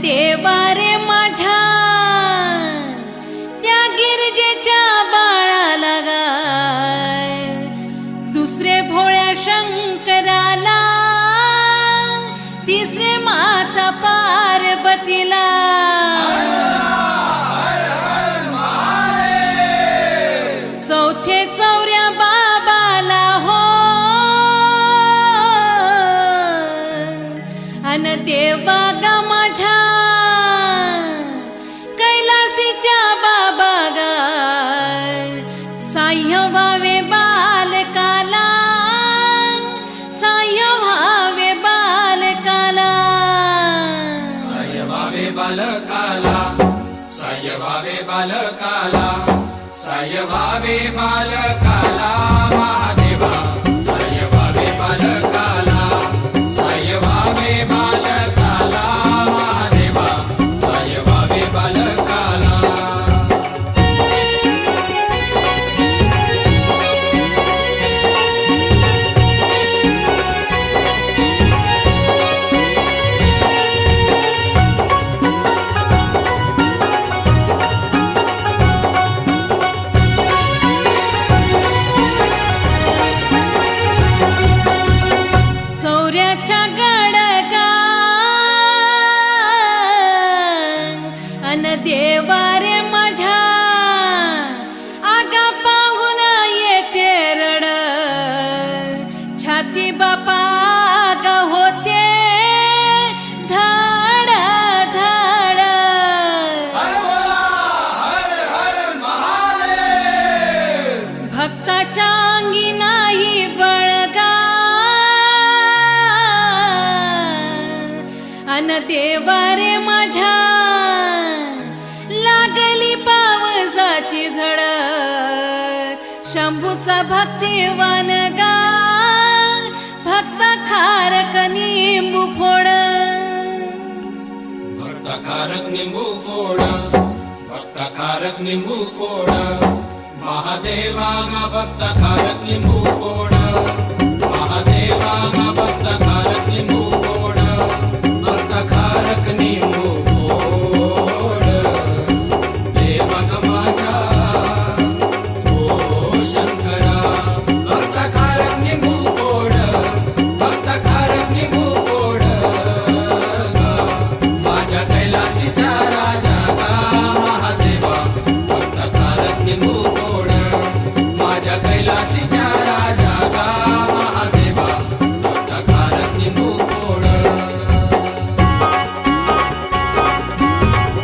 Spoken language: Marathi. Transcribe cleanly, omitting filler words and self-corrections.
देवा रे माझ्या त्या गिरजेच्या बाळाला गाय, दुसरे भोळ्या शंकराला, तिसरे माता पार्वतीला, चौथे चौऱ्या बाबाला हो, अन देवा गा माझ्या कैलासीच्या बाबा गाय, साह्य व्हावे बालकाला, साह्य व्हावे बालकाला, साह्य व्हावे बालकाला, साह्य व्हावे बालकाला, साह्य व्हावे बालकाला, महादेवा साह्य व्हावे बालकाला, साह्य व्हावे बालकाला, महादेवा साह्य व्हावे बालकाला. चौऱ्याच्या गडगा अन देवा रे माझ्या आगा पाहून येते रड, छाती बापा ग होते धड धड, भक्ताच्या अंगी नाही बळगा, अन देवा रे माझ्या लागली पावसाची झड, शंभूचा भक्तिवान गा, भक्त खारक निंबू फोड, भक्त खारक निंबू फोड, भक्त खारक निंबू फोड, महादेवा गा भक्त खारक निंबू फोड, महादेवा गा भक्त खारक निंबू फोड, भक्त खारक निंबू फोड, देवा ग माझ्या ओ शंकरा, भक्त खारक निंबू फोड, भक्त खारक निंबू फोड गा, माझ्या कैलासीच्या राजा गा, महादेवा भक्त खारक निंबू फोड, माझ्या कैलासी